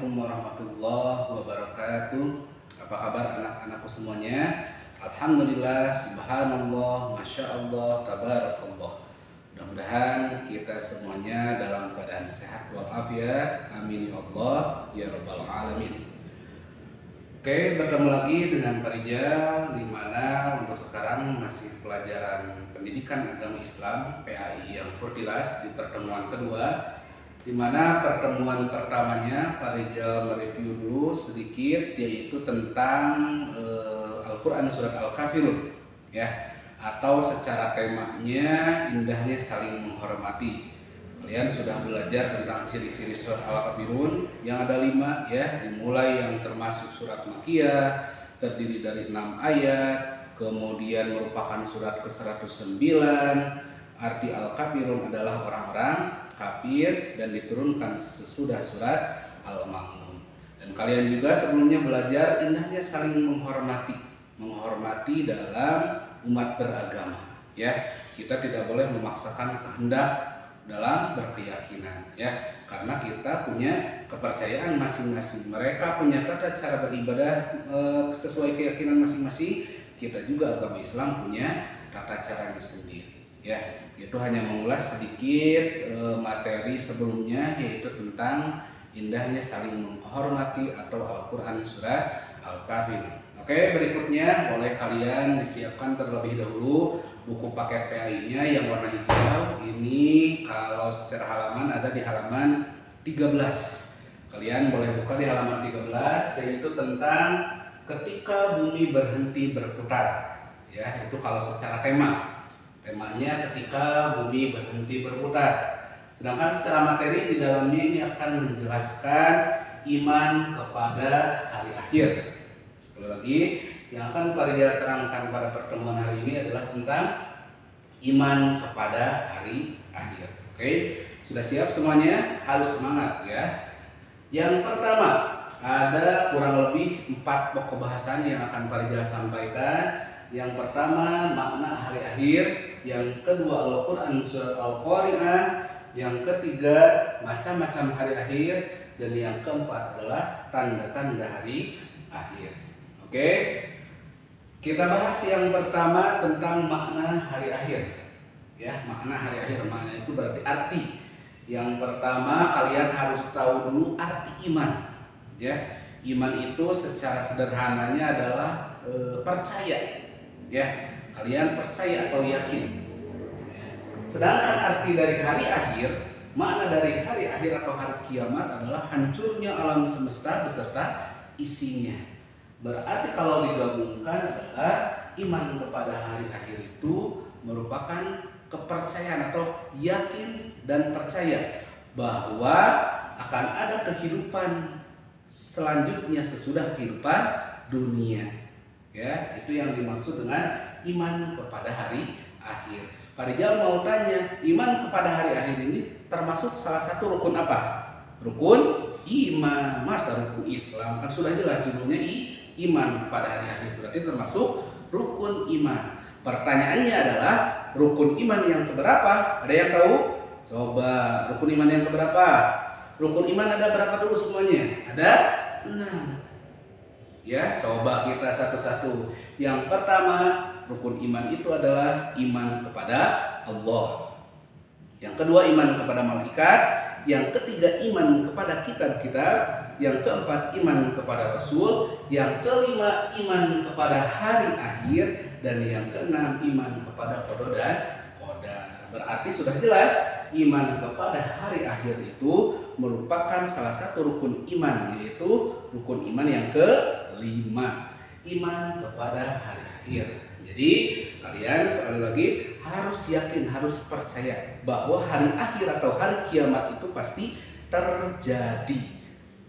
Assalamualaikum warahmatullahi wabarakatuh. Apa kabar anak-anakku semuanya? Alhamdulillah, subhanallah, masya Allah, tabarakallah. Mudah-mudahan kita semuanya dalam keadaan sehat walafiat. Amin ya Allah ya rabbal alamin. Oke, bertemu lagi dengan Pak Rijal, di mana untuk sekarang masih pelajaran pendidikan agama Islam PAI yang Furtilas di pertemuan kedua, di mana pertemuan pertamanya Pak Rijal mereview dulu sedikit, yaitu tentang Al-Quran Surat Al-Kafirun, ya, atau secara temanya indahnya saling menghormati. Kalian sudah belajar tentang ciri-ciri surat Al-Kafirun yang ada 5, ya, dimulai yang termasuk surat Makkiyah, terdiri dari 6 ayat, kemudian merupakan surat ke-109. Arti Al-Kafirun adalah orang-orang kafir dan diturunkan sesudah surat Al-Ma'un. Dan kalian juga sebelumnya belajar indahnya saling menghormati dalam umat beragama, ya. Kita tidak boleh memaksakan kehendak dalam berkeyakinan, ya, karena kita punya kepercayaan masing-masing. Mereka punya tata cara beribadah sesuai keyakinan masing-masing. Kita juga agama Islam punya tata caranya sendiri, ya. Itu hanya mengulas sedikit materi sebelumnya, yaitu tentang indahnya saling menghormati atau Al-Quran Surat Al-Kafirun. Oke, berikutnya boleh kalian disiapkan terlebih dahulu buku paket PAI-nya yang warna hijau. Ini kalau secara halaman ada di halaman 13. Kalian boleh buka di halaman 13, yaitu tentang ketika bumi berhenti berputar. Ya, itu kalau secara temanya ketika bumi berhenti berputar. Sedangkan secara materi di dalamnya ini akan menjelaskan iman kepada hari akhir. Sekali lagi, yang akan Pak Rijal terangkan pada pertemuan hari ini adalah tentang iman kepada hari akhir. Oke, sudah siap semuanya? Harus semangat, ya. Yang pertama, ada kurang lebih 4 pokok bahasan yang akan Pak Rijal sampaikan. Yang pertama, makna hari akhir. Yang kedua, Al-Quran Surat Al-Qari'ah. Yang ketiga, macam-macam hari akhir. Dan yang keempat adalah tanda-tanda hari akhir. Oke, kita bahas yang pertama tentang makna hari akhir. Ya, makna hari akhir, makna itu berarti arti. Yang pertama, kalian harus tahu dulu arti iman. Ya, iman itu secara sederhananya adalah percaya. Ya, kalian percaya atau yakin. Ya. Sedangkan arti dari hari akhir, makna dari hari akhir atau hari kiamat adalah hancurnya alam semesta beserta isinya. Berarti kalau digabungkan adalah iman kepada hari akhir itu merupakan kepercayaan atau yakin dan percaya bahwa akan ada kehidupan selanjutnya sesudah kehidupan dunia. Ya, itu yang dimaksud dengan iman kepada hari akhir. Pak Rijal mau tanya, iman kepada hari akhir ini termasuk salah satu rukun apa? Rukun iman. Masa rukun Islam? Kan sudah jelas judulnya iman kepada hari akhir, berarti termasuk rukun iman. Pertanyaannya adalah rukun iman yang keberapa? Ada yang tahu? Coba, rukun iman yang keberapa? Rukun iman ada berapa dulu semuanya? Ada 6. Ya, coba kita satu-satu. Yang pertama, rukun iman itu adalah iman kepada Allah. Yang kedua, iman kepada malaikat. Yang ketiga, iman kepada kitab-kitab. Yang keempat, iman kepada Rasul. Yang kelima, iman kepada hari akhir. Dan yang keenam, iman kepada qada dan qadar. Berarti sudah jelas, iman kepada hari akhir itu merupakan salah satu rukun iman, yaitu rukun iman yang kelima, iman kepada hari akhir. Jadi kalian sekali lagi harus yakin, harus percaya bahwa hari akhir atau hari kiamat itu pasti terjadi,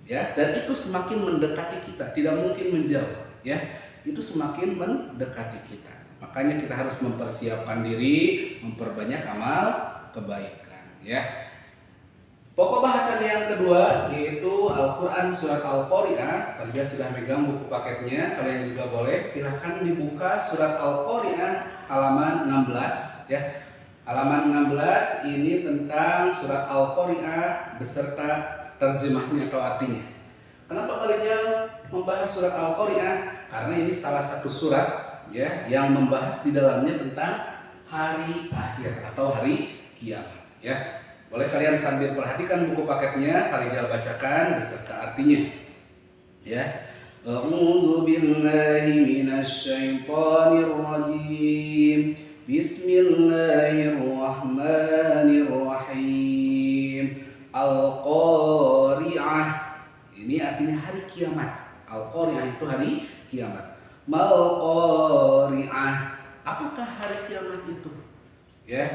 ya, dan itu semakin mendekati kita, tidak mungkin menjauh, ya, itu semakin mendekati kita. Makanya kita harus mempersiapkan diri, memperbanyak amal kebaikan, ya. Pokok bahasan yang kedua yaitu Al-Quran Surat Al-Qari'ah. Kalian sudah megang buku paketnya, kalian juga boleh silahkan dibuka Surat Al-Qari'ah halaman 16, ya. Halaman 16 ini tentang Surat Al-Qari'ah beserta terjemahnya atau artinya. Kenapa beliau membahas surat Al-Qari'ah? Karena ini salah satu surat ya yang membahas di dalamnya tentang hari akhir atau hari kiamat ya. Boleh kalian sambil perhatikan buku paketnya, Farijal bacakan beserta artinya ya. A'udzu billahi minasy syaithanir rajim. Bismillahirrahmanirrahim. Al-Qari'ah. Ini artinya hari kiamat. Al-Qari'ah itu hari kiamat. Mal-Qari'ah. Apakah hari kiamat itu? Ya.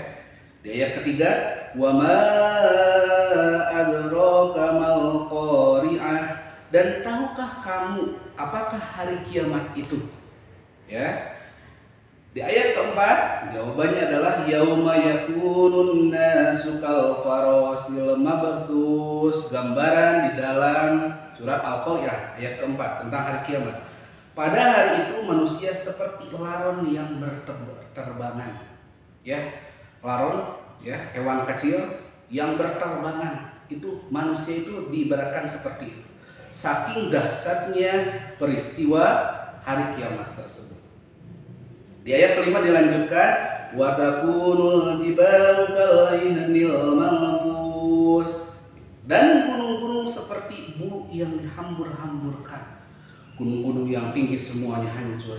Di ayat ketiga, wa ma adraka mal-Qari'ah. Dan tahukah kamu apakah hari kiamat itu? Ya. Di ayat keempat, jawabannya adalah yauma yakunun nasu kal farasil mabthus. Gambaran di dalam surat Al-Qari'ah ayat keempat tentang hari kiamat. Pada hari itu manusia seperti laron yang berterbangan. Ya, laron ya, hewan kecil yang berterbangan. Itu manusia itu diibaratkan seperti itu. Saking dahsyatnya peristiwa hari kiamat tersebut. Di ayat kelima dilanjutkan, wa takunul jibalu kal'ihnil manfus. Dan gunung-gunung seperti bulu yang dihambur-hamburkan. Gunung-gunung yang tinggi semuanya hancur.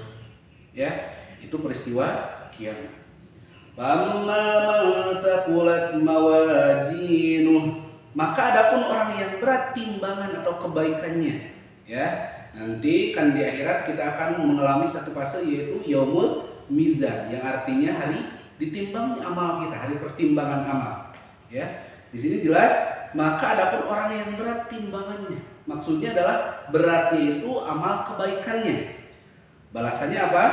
Ya, itu peristiwa kiamat. Famma man thaqulat mawazinuh. Maka adapun orang yang berat timbangan atau kebaikannya, ya, nanti kan di akhirat kita akan mengalami satu fase yaitu yaumul mizan, yang artinya hari ditimbangnya amal kita, hari pertimbangan amal. Ya, di sini jelas. Maka adapun orang yang berat timbangannya, maksudnya adalah beratnya itu amal kebaikannya. Balasannya apa?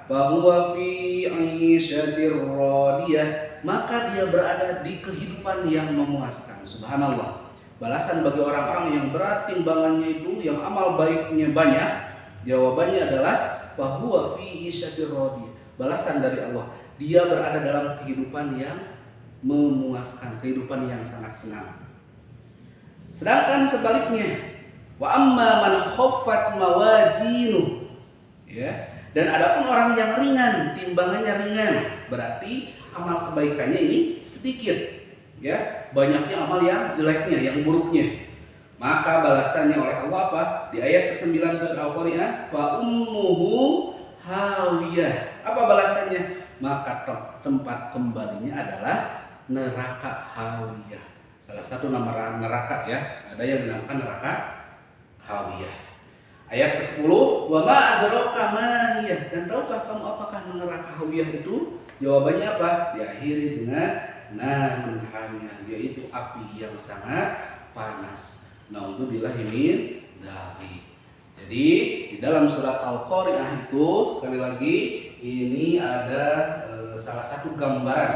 Bahwa fi 'isyatir radiyah. Maka dia berada di kehidupan yang memuaskan. Subhanallah. Balasan bagi orang-orang yang berat timbangannya itu, yang amal baiknya banyak, jawabannya adalah bahwa fi isyatir radiyah. Balasan dari Allah, dia berada dalam kehidupan yang memuaskan, kehidupan yang sangat senang. Sedangkan sebaliknya, wa amma man khaffat mawazinuh, ya, dan adapun orang yang ringan, timbangannya ringan, berarti amal kebaikannya ini sedikit, ya, banyaknya amal yang jeleknya, yang buruknya. Maka balasannya oleh Allah apa? Di ayat ke-9 surat Al-Qari'ah, fa ummuhu hawiyah. Apa balasannya? Maka tempat kembalinya adalah neraka hawiyah. Salah satu nama neraka ya, ada yang dinamakan neraka hawiyah. Ayat ke-10, wa ma adraka ma hiya. Dan tahukah kamu apakah neraka hawiyah itu? Jawabannya apa? Diakhiri dengan narun hamiyah, yaitu api yang sangat panas. Naudzubillahi min dzalik. Jadi di dalam surat Al-Qari'ah itu sekali lagi ini ada salah satu gambaran,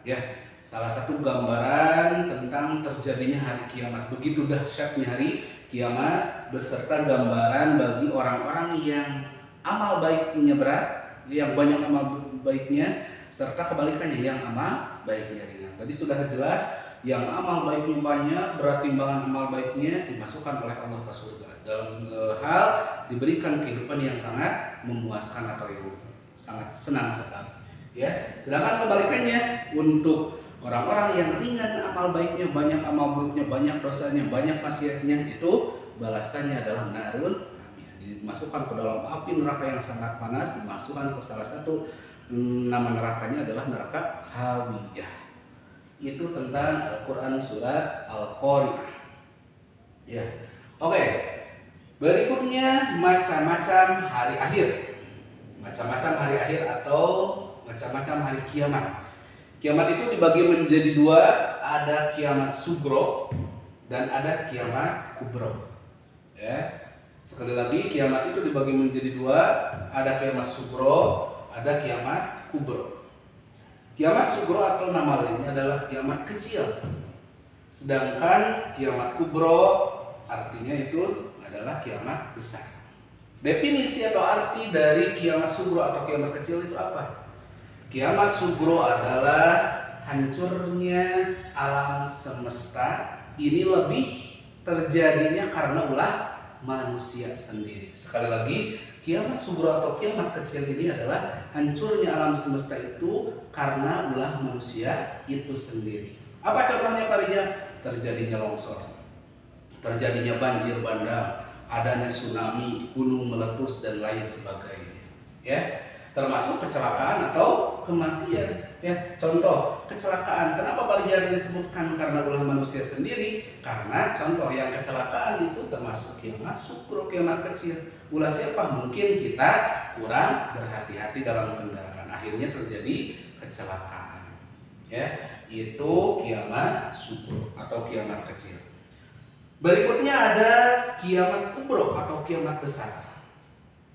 ya, salah satu gambaran tentang terjadinya hari kiamat. Begitu dahsyatnya hari kiamat, beserta gambaran bagi orang-orang yang amal baiknya berat, yang banyak amal baiknya, serta kebalikannya yang amal baiknya ringan. Tadi sudah jelas, yang amal baiknya banyak, berat timbangan amal baiknya dimasukkan oleh Allah ke surga dalam hal diberikan kehidupan yang sangat memuaskan atau yang sangat senang sekali. Ya, sedangkan kebalikannya untuk orang-orang yang ringan amal baiknya banyak, amal buruknya banyak, dosanya banyak, maksiatnya, itu balasannya adalah narun, dimasukkan ke dalam api neraka yang sangat panas, dimasukkan ke salah satu nama nerakanya adalah neraka hawiyah. Itu tentang Al-Quran surat Al-Qari'ah. Ya, oke. Berikutnya macam-macam hari akhir. Macam-macam hari akhir atau macam-macam hari kiamat. Kiamat itu dibagi menjadi dua, ada kiamat sugro dan ada kiamat kubro. Ya, sekali lagi kiamat itu dibagi menjadi dua, ada kiamat sugro, ada kiamat kubro. Kiamat sugro atau nama lainnya adalah kiamat kecil. Sedangkan kiamat kubro artinya itu adalah kiamat besar. Definisi atau arti dari kiamat sugro atau kiamat kecil itu apa? Kiamat sugro adalah hancurnya alam semesta. Ini lebih terjadinya karena ulah manusia sendiri. Sekali lagi, kiamat sughra atau kiamat kecil ini adalah hancurnya alam semesta itu karena ulah manusia itu sendiri. Apa contohnya Pak Rija? Terjadinya longsor, terjadinya banjir bandang, adanya tsunami, gunung meletus dan lain sebagainya. Ya, termasuk kecelakaan atau kematian. Ya, contoh kecelakaan. Kenapa Balijar disebutkan karena ulah manusia sendiri? Karena contoh yang kecelakaan itu termasuk kiamat sughra, kiamat kecil. Ulah siapa? Mungkin kita kurang berhati-hati dalam kendaraan, akhirnya terjadi kecelakaan. Ya, itu kiamat sughra atau kiamat kecil. Berikutnya ada kiamat kubro atau kiamat besar.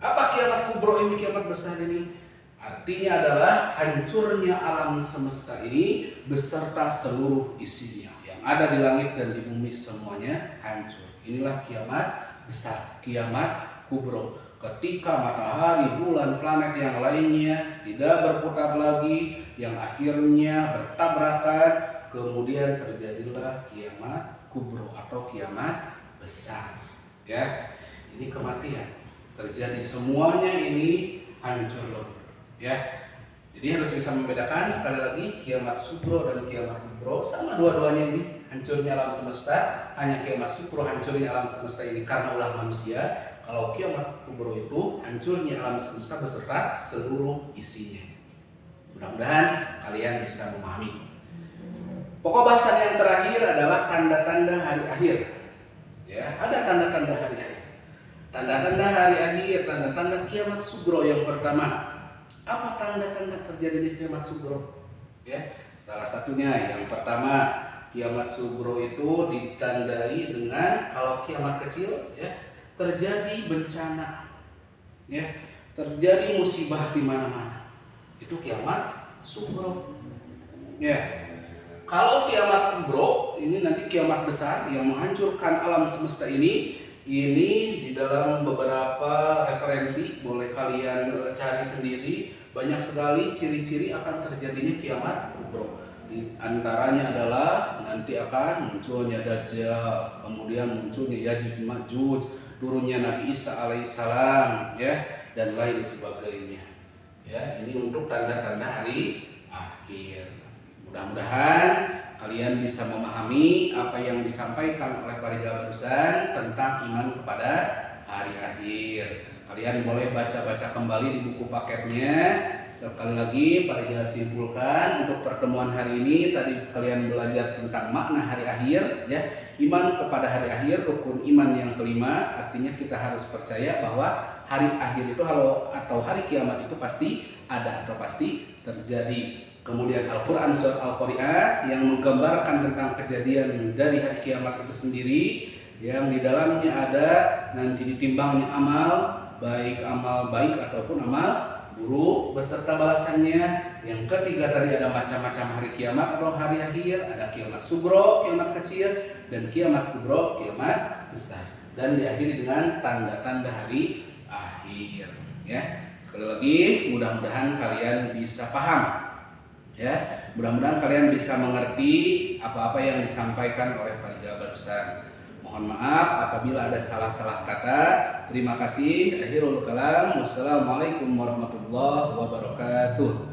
Apa kiamat kubro ini, kiamat besar ini? Artinya adalah hancurnya alam semesta ini beserta seluruh isinya. Yang ada di langit dan di bumi semuanya hancur. Inilah kiamat besar, kiamat kubro. Ketika matahari, bulan, planet yang lainnya tidak berputar lagi, yang akhirnya bertabrakan, kemudian terjadilah kiamat kubro atau kiamat besar. Ya, ini kematian terjadi, semuanya ini hancur lebur. Ya, jadi harus bisa membedakan. Sekali lagi, kiamat sughra dan kiamat kubro sama dua-duanya ini hancurnya alam semesta. Hanya kiamat sughra hancurnya alam semesta ini karena ulah manusia. Kalau kiamat kubro itu hancurnya alam semesta beserta seluruh isinya. Mudah-mudahan kalian bisa memahami. Pokok bahasan yang terakhir adalah tanda-tanda hari akhir. Ya, ada tanda-tanda hari akhir. Tanda-tanda hari akhir, tanda-tanda kiamat sughra yang pertama. Apa tanda-tanda terjadinya kiamat sughra? Ya, salah satunya yang pertama, kiamat sughra itu ditandai dengan, kalau kiamat kecil ya, terjadi bencana. Ya, terjadi musibah di mana-mana. Itu kiamat sughra. Ya. Kalau kiamat kubro ini nanti kiamat besar yang menghancurkan alam semesta ini di dalam beberapa referensi boleh kalian cari sendiri. Banyak sekali ciri-ciri akan terjadinya kiamat kubro. Di antaranya adalah nanti akan munculnya Dajjal, kemudian munculnya Yajuj Majuj, turunnya Nabi Isa alaihissalam, ya, dan lain sebagainya. Ya, ini untuk tanda-tanda hari akhir. Mudah-mudahan kalian bisa memahami apa yang disampaikan oleh Pak Rija barusan tentang iman kepada hari akhir. Kalian boleh baca-baca kembali di buku paketnya. Sekali lagi Pak Rija simpulkan untuk pertemuan hari ini, tadi kalian belajar tentang makna hari akhir, ya. Iman kepada hari akhir, rukun iman yang kelima, artinya kita harus percaya bahwa hari akhir itu atau hari kiamat itu pasti ada atau pasti terjadi. Kemudian Al-Quran surat Al-Qari'ah yang menggambarkan tentang kejadian dari hari kiamat itu sendiri, yang di dalamnya ada nanti ditimbangnya amal baik ataupun amal buruk beserta balasannya. Yang ketiga tadi ada macam-macam hari kiamat atau hari akhir, ada kiamat sughra, kiamat kecil, dan kiamat kubro, kiamat besar, dan diakhiri dengan tanda-tanda hari akhir. Ya, sekali lagi mudah-mudahan kalian bisa paham. Ya, mudah-mudahan kalian bisa mengerti apa-apa yang disampaikan oleh Pak Rija barusan. Mohon maaf apabila ada salah-salah kata. Terima kasih. Akhirul kalam. Wassalamualaikum warahmatullahi wabarakatuh.